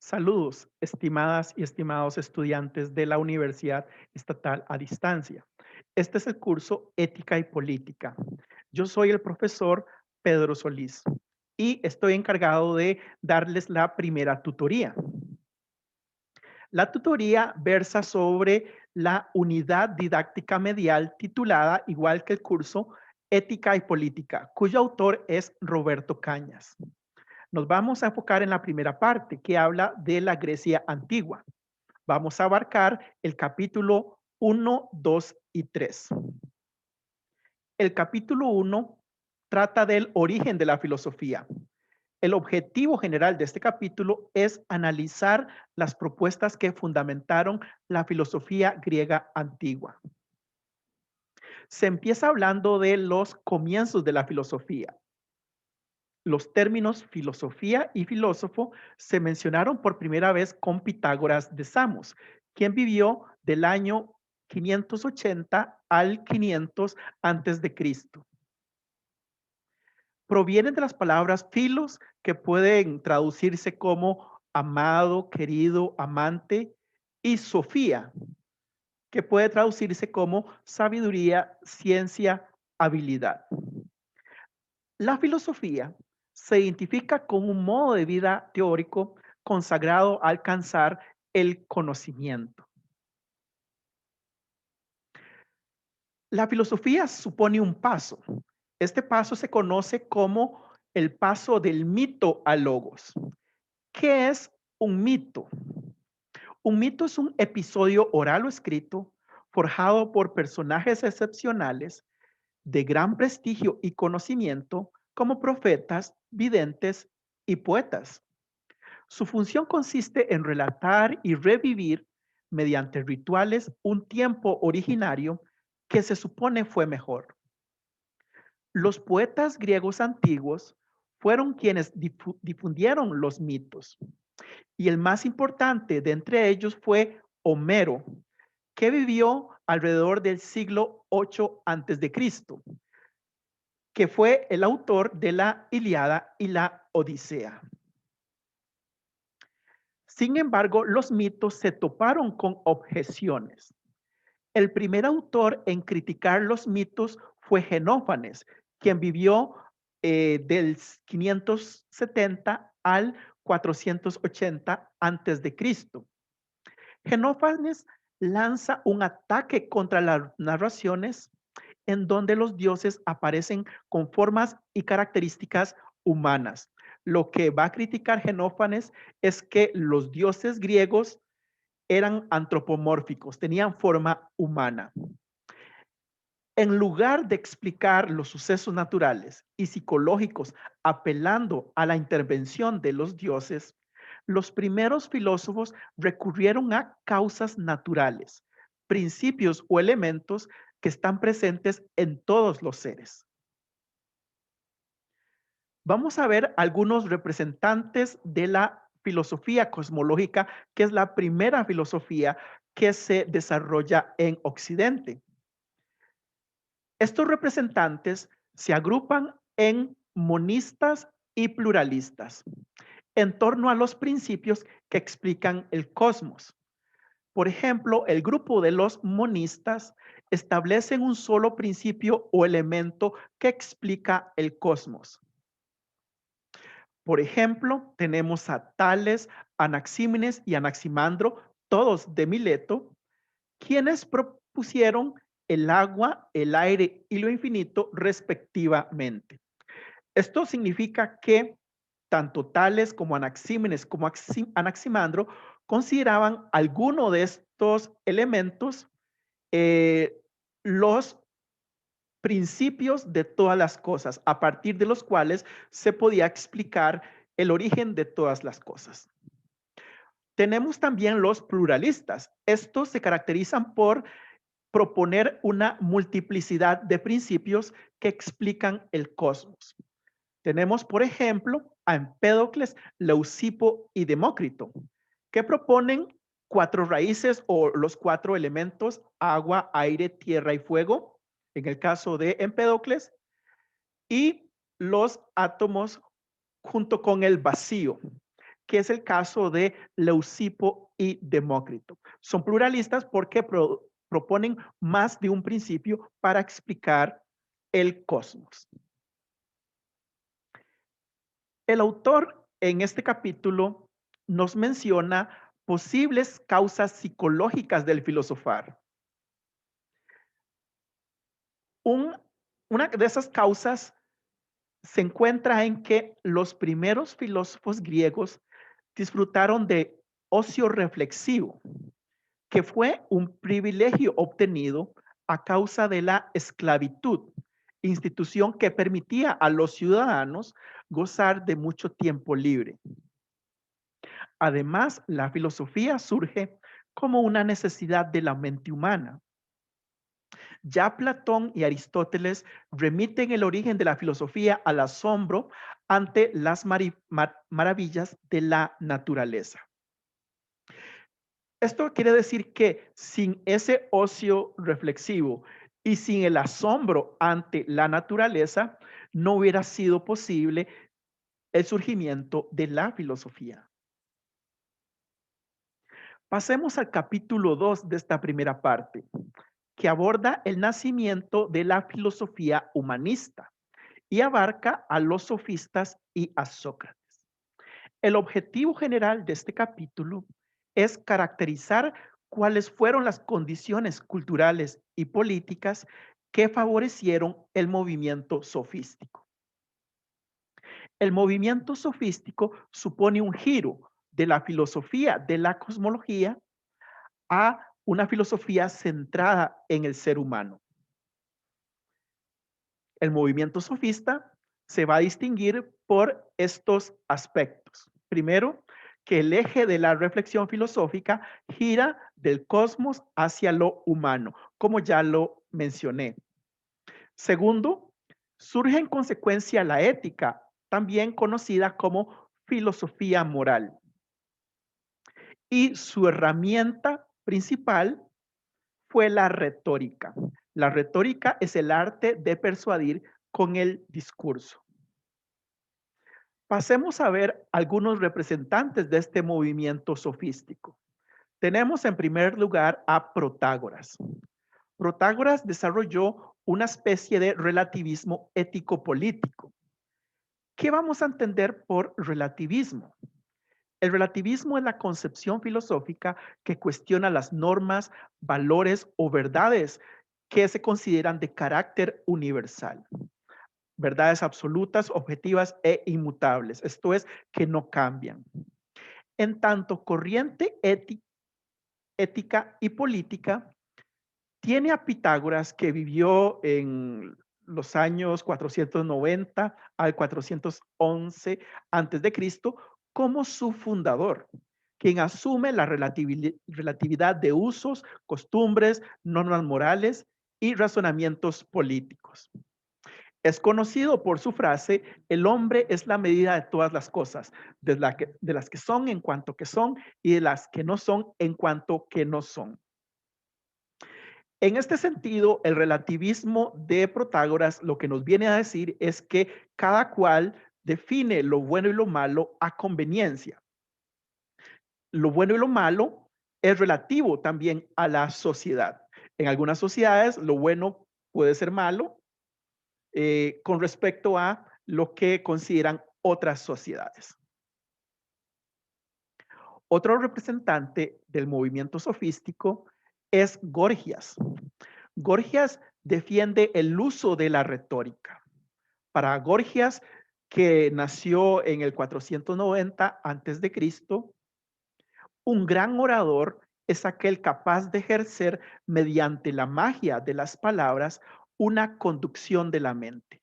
Saludos, estimadas y estimados estudiantes de la Universidad Estatal a Distancia. Este es el curso Ética y Política. Yo soy el profesor Pedro Solís y estoy encargado de darles la primera tutoría. La tutoría versa sobre la unidad didáctica medial titulada, igual que el curso, Ética y Política, cuyo autor es Roberto Cañas. Nos vamos a enfocar en la primera parte que habla de la Grecia antigua. Vamos a abarcar el capítulo 1, 2 y 3. El capítulo 1 trata del origen de la filosofía. El objetivo general de este capítulo es analizar las propuestas que fundamentaron la filosofía griega antigua. Se empieza hablando de los comienzos de la filosofía. Los términos filosofía y filósofo se mencionaron por primera vez con Pitágoras de Samos, quien vivió del año 580 al 500 antes de Cristo. Provienen de las palabras filos, que pueden traducirse como amado, querido, amante, y sofía, que puede traducirse como sabiduría, ciencia, habilidad. La filosofía se identifica con un modo de vida teórico consagrado a alcanzar el conocimiento. La filosofía supone un paso. Este paso se conoce como el paso del mito al logos. ¿Qué es un mito? Un mito es un episodio oral o escrito forjado por personajes excepcionales de gran prestigio y conocimiento como profetas, videntes y poetas. Su función consiste en relatar y revivir mediante rituales un tiempo originario que se supone fue mejor. Los poetas griegos antiguos fueron quienes difundieron los mitos, y el más importante de entre ellos fue Homero, que vivió alrededor del siglo 8 antes de Cristo, que fue el autor de la Ilíada y la Odisea. Sin embargo, los mitos se toparon con objeciones. El primer autor en criticar los mitos fue Genófanes, quien vivió del 570 al 480 antes de Cristo. Genófanes lanza un ataque contra las narraciones en donde los dioses aparecen con formas y características humanas. Lo que va a criticar Genófanes es que los dioses griegos eran antropomórficos, tenían forma humana. En lugar de explicar los sucesos naturales y psicológicos apelando a la intervención de los dioses, los primeros filósofos recurrieron a causas naturales, principios o elementos que están presentes en todos los seres. Vamos a ver algunos representantes de la filosofía cosmológica, que es la primera filosofía que se desarrolla en Occidente. Estos representantes se agrupan en monistas y pluralistas en torno a los principios que explican el cosmos. Por ejemplo, el grupo de los monistas establecen un solo principio o elemento que explica el cosmos. Por ejemplo, tenemos a Tales, Anaxímenes y Anaximandro, todos de Mileto, quienes propusieron el agua, el aire y lo infinito respectivamente. Esto significa que tanto Tales como Anaxímenes como Anaximandro consideraban alguno de estos elementos eh, los principios de todas las cosas, a partir de los cuales se podía explicar el origen de todas las cosas. Tenemos también los pluralistas. Estos se caracterizan por proponer una multiplicidad de principios que explican el cosmos. Tenemos, por ejemplo, a Empédocles, Leucipo y Demócrito, que proponen cuatro raíces o los cuatro elementos: agua, aire, tierra y fuego, en el caso de Empédocles, y los átomos junto con el vacío, que es el caso de Leucipo y Demócrito. Son pluralistas porque proponen más de un principio para explicar el cosmos. El autor en este capítulo nos menciona posibles causas psicológicas del filosofar. Una de esas causas se encuentra en que los primeros filósofos griegos disfrutaron de ocio reflexivo, que fue un privilegio obtenido a causa de la esclavitud, institución que permitía a los ciudadanos gozar de mucho tiempo libre. Además, la filosofía surge como una necesidad de la mente humana. Ya Platón y Aristóteles remiten el origen de la filosofía al asombro ante las maravillas de la naturaleza. Esto quiere decir que sin ese ocio reflexivo y sin el asombro ante la naturaleza, no hubiera sido posible el surgimiento de la filosofía. Pasemos al capítulo 2 de esta primera parte, que aborda el nacimiento de la filosofía humanista y abarca a los sofistas y a Sócrates. El objetivo general de este capítulo es caracterizar cuáles fueron las condiciones culturales y políticas que favorecieron el movimiento sofístico. El movimiento sofístico supone un giro de la filosofía de la cosmología a una filosofía centrada en el ser humano. El movimiento sofista se va a distinguir por estos aspectos. Primero, que el eje de la reflexión filosófica gira del cosmos hacia lo humano, como ya lo mencioné. Segundo, surge en consecuencia la ética, también conocida como filosofía moral. Y su herramienta principal fue la retórica. La retórica es el arte de persuadir con el discurso. Pasemos a ver algunos representantes de este movimiento sofístico. Tenemos en primer lugar a Protágoras. Protágoras desarrolló una especie de relativismo ético-político. ¿Qué vamos a entender por relativismo? El relativismo es la concepción filosófica que cuestiona las normas, valores o verdades que se consideran de carácter universal. Verdades absolutas, objetivas e inmutables. Esto es, que no cambian. En tanto, corriente ética y política tiene a Pitágoras, que vivió en los años 490 al 411 antes de Cristo, como su fundador, quien asume la relatividad de usos, costumbres, normas morales y razonamientos políticos. Es conocido por su frase: el hombre es la medida de todas las cosas, de las que son en cuanto que son y de las que no son en cuanto que no son. En este sentido, el relativismo de Protágoras lo que nos viene a decir es que cada cual define lo bueno y lo malo a conveniencia. Lo bueno y lo malo es relativo también a la sociedad. En algunas sociedades lo bueno puede ser malo con respecto a lo que consideran otras sociedades. Otro representante del movimiento sofístico es Gorgias. Gorgias defiende el uso de la retórica. Para Gorgias, que nació en el 490 antes de Cristo, un gran orador es aquel capaz de ejercer mediante la magia de las palabras una conducción de la mente,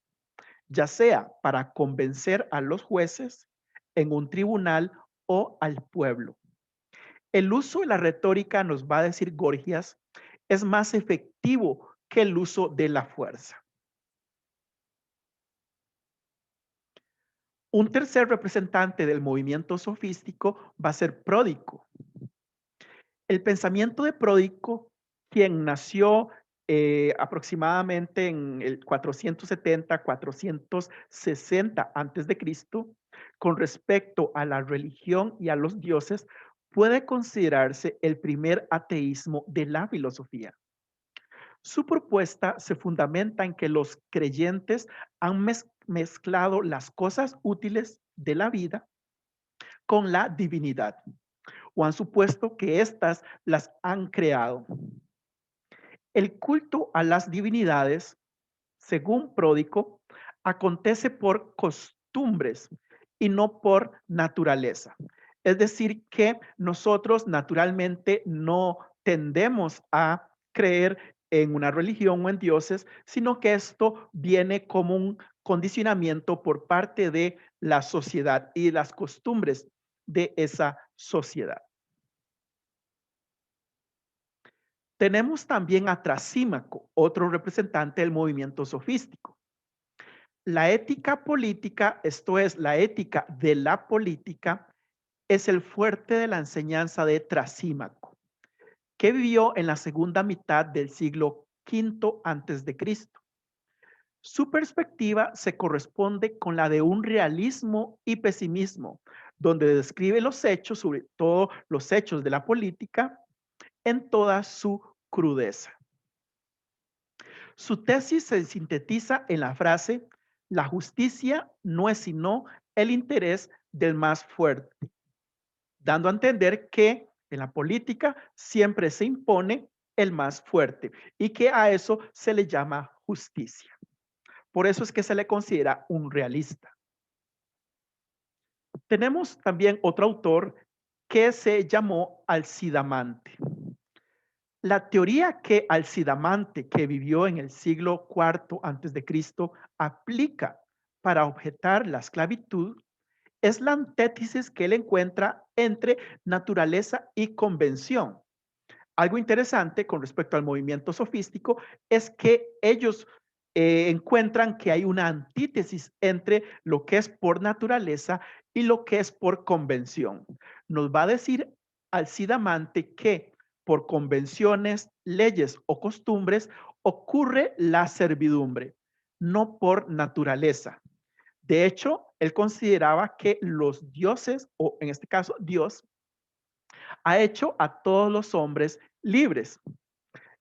ya sea para convencer a los jueces en un tribunal o al pueblo. El uso de la retórica, nos va a decir Gorgias, es más efectivo que el uso de la fuerza. Un tercer representante del movimiento sofístico va a ser Pródico. El pensamiento de Pródico, quien nació aproximadamente en el 470, 460 antes de Cristo, con respecto a la religión y a los dioses, puede considerarse el primer ateísmo de la filosofía. Su propuesta se fundamenta en que los creyentes han mezclado las cosas útiles de la vida con la divinidad, o han supuesto que éstas las han creado. El culto a las divinidades, según Pródico, acontece por costumbres y no por naturaleza. Es decir, que nosotros naturalmente no tendemos a creer en una religión o en dioses, sino que esto viene como un condicionamiento por parte de la sociedad y las costumbres de esa sociedad. Tenemos también a Trasímaco, otro representante del movimiento sofístico. La ética política, esto es, la ética de la política, es el fuerte de la enseñanza de Trasímaco, que vivió en la segunda mitad del siglo V antes de Cristo. Su perspectiva se corresponde con la de un realismo y pesimismo, donde describe los hechos, sobre todo los hechos de la política, en toda su crudeza. Su tesis se sintetiza en la frase: la justicia no es sino el interés del más fuerte, dando a entender que en la política siempre se impone el más fuerte y que a eso se le llama justicia. Por eso es que se le considera un realista. Tenemos también otro autor que se llamó Alcidamante. La teoría que Alcidamante, que vivió en el siglo IV antes de Cristo, aplica para objetar la esclavitud es la antítesis que él encuentra entre naturaleza y convención. Algo interesante con respecto al movimiento sofístico es que ellos encuentran que hay una antítesis entre lo que es por naturaleza y lo que es por convención. Nos va a decir Alcidamante que por convenciones, leyes o costumbres ocurre la servidumbre, no por naturaleza. De hecho, él consideraba que los dioses, o en este caso Dios, ha hecho a todos los hombres libres.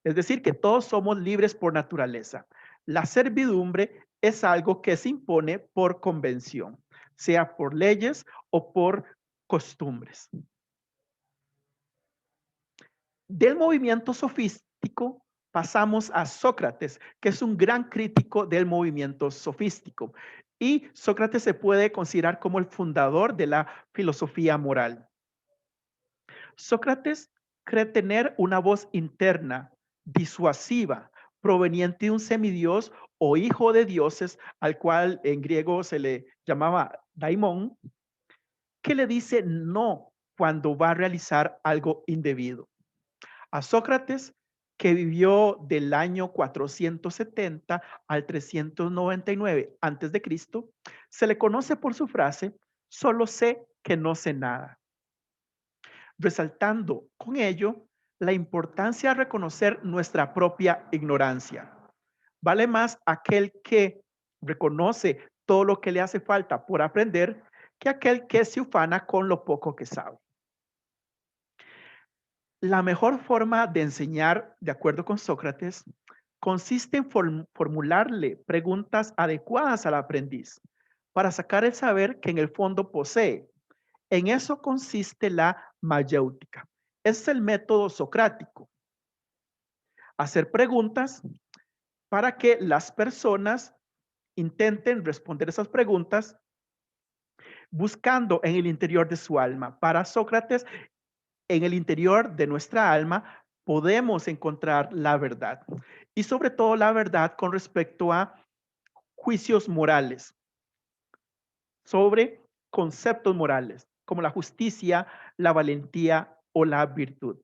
Es decir, que todos somos libres por naturaleza. La servidumbre es algo que se impone por convención, sea por leyes o por costumbres. Del movimiento sofístico pasamos a Sócrates, que es un gran crítico del movimiento sofístico. Y Sócrates se puede considerar como el fundador de la filosofía moral. Sócrates cree tener una voz interna, disuasiva, proveniente de un semidios o hijo de dioses, al cual en griego se le llamaba daimon, que le dice no cuando va a realizar algo indebido. A Sócrates, que vivió del año 470 al 399 antes de Cristo, se le conoce por su frase: solo sé que no sé nada, resaltando con ello la importancia de reconocer nuestra propia ignorancia. Vale más aquel que reconoce todo lo que le hace falta por aprender que aquel que se ufana con lo poco que sabe. La mejor forma de enseñar, de acuerdo con Sócrates, consiste en formularle preguntas adecuadas al aprendiz para sacar el saber que en el fondo posee. En eso consiste la mayéutica. Es el método socrático. Hacer preguntas para que las personas intenten responder esas preguntas buscando en el interior de su alma. Para Sócrates, en el interior de nuestra alma podemos encontrar la verdad y sobre todo la verdad con respecto a juicios morales, sobre conceptos morales como la justicia, la valentía o la virtud.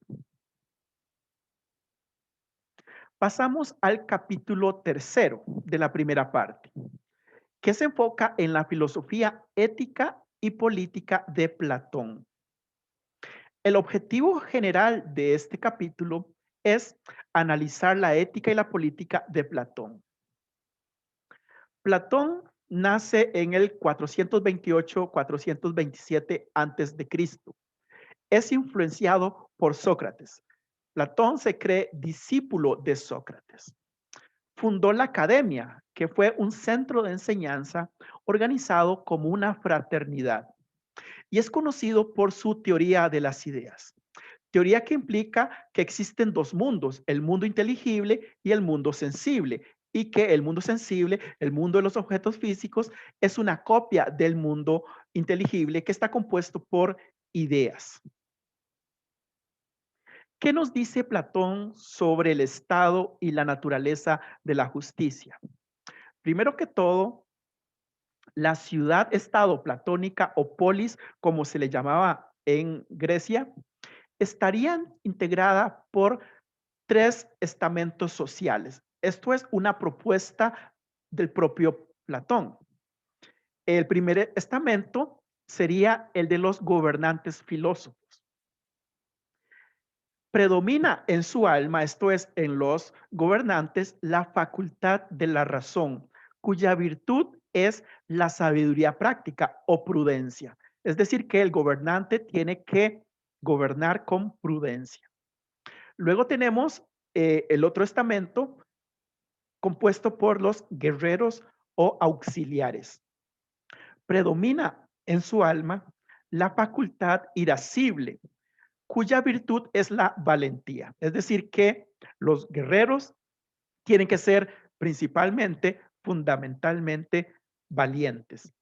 Pasamos al capítulo tercero de la primera parte, que se enfoca en la filosofía ética y política de Platón. El objetivo general de este capítulo es analizar la ética y la política de Platón. Platón nace en el 428-427 antes de Cristo. Es influenciado por Sócrates. Platón se cree discípulo de Sócrates. Fundó la academia, que fue un centro de enseñanza organizado como una fraternidad. Y es conocido por su teoría de las ideas. Teoría que implica que existen dos mundos, el mundo inteligible y el mundo sensible, y que el mundo sensible, el mundo de los objetos físicos, es una copia del mundo inteligible que está compuesto por ideas. ¿Qué nos dice Platón sobre el estado y la naturaleza de la justicia? Primero que todo, la ciudad-estado platónica o polis, como se le llamaba en Grecia, estarían integrada por tres estamentos sociales. Esto es una propuesta del propio Platón. El primer estamento sería el de los gobernantes filósofos. Predomina en su alma, esto es, en los gobernantes, la facultad de la razón, cuya virtud es la sabiduría práctica o prudencia. Es decir, que el gobernante tiene que gobernar con prudencia. Luego tenemos el otro estamento compuesto por los guerreros o auxiliares. Predomina en su alma la facultad irascible, cuya virtud es la valentía. Es decir, que los guerreros tienen que ser principalmente, fundamentalmente, valientes.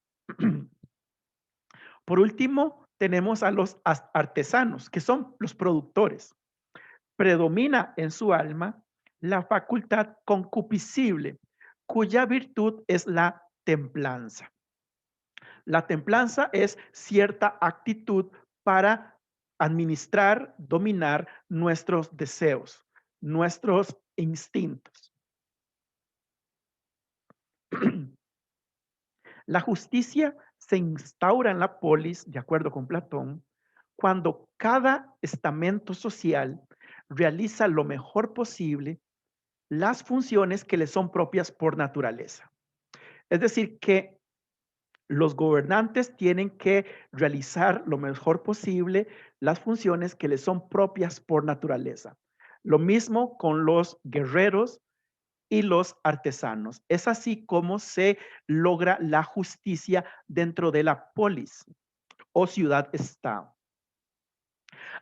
Por último, tenemos a los artesanos, que son los productores. Predomina en su alma la facultad concupiscible, cuya virtud es la templanza. La templanza es cierta actitud para administrar, dominar nuestros deseos, nuestros instintos. La justicia se instaura en la polis, de acuerdo con Platón, cuando cada estamento social realiza lo mejor posible las funciones que le son propias por naturaleza. Es decir, que los gobernantes tienen que realizar lo mejor posible las funciones que les son propias por naturaleza. Lo mismo con los guerreros y los artesanos. Es así como se logra la justicia dentro de la polis o ciudad-estado.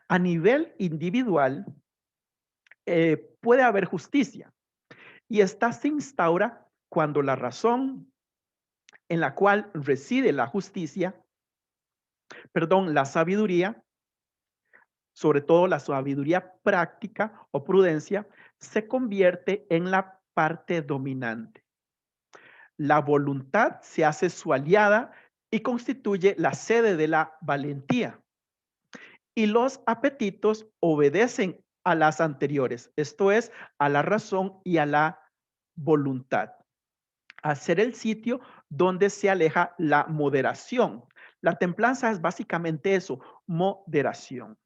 A nivel individual, puede haber justicia y esta se instaura cuando la razón en la cual reside la justicia, perdón, la sabiduría, sobre todo la sabiduría práctica o prudencia, se convierte en la parte dominante. La voluntad se hace su aliada y constituye la sede de la valentía. Y los apetitos obedecen a las anteriores, esto es, a la razón y a la voluntad. A ser el sitio donde se aleja la moderación. La templanza es básicamente eso, moderación.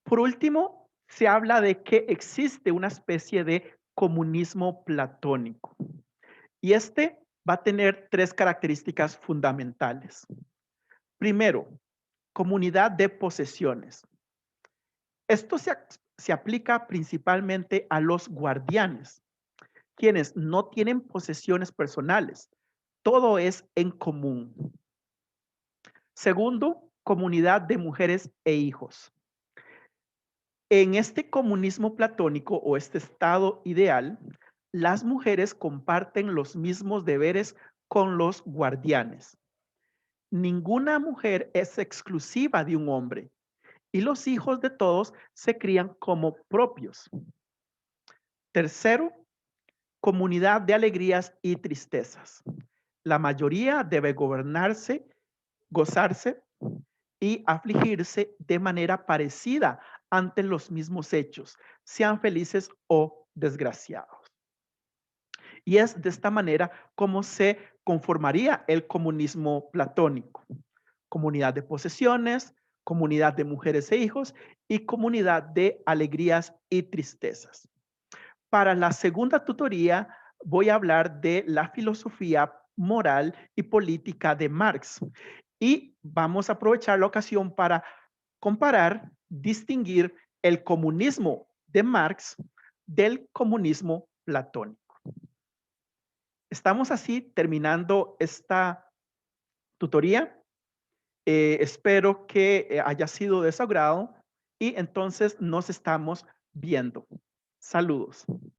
Por último, se habla de que existe una especie de comunismo platónico. Y este va a tener tres características fundamentales. Primero, comunidad de posesiones. Esto se aplica principalmente a los guardianes, quienes no tienen posesiones personales. Todo es en común. Segundo, comunidad de mujeres e hijos. En este comunismo platónico o este estado ideal, las mujeres comparten los mismos deberes con los guardianes. Ninguna mujer es exclusiva de un hombre y los hijos de todos se crían como propios. Tercero, comunidad de alegrías y tristezas. La mayoría debe gobernarse, gozarse y afligirse de manera parecida ante los mismos hechos, sean felices o desgraciados. Y es de esta manera como se conformaría el comunismo platónico. Comunidad de posesiones, comunidad de mujeres e hijos y comunidad de alegrías y tristezas. Para la segunda tutoría voy a hablar de la filosofía moral y política de Marx. Y vamos a aprovechar la ocasión para comparar, distinguir el comunismo de Marx del comunismo platónico. Estamos así terminando esta tutoría. Espero que haya sido de su agrado y entonces nos estamos viendo. Saludos.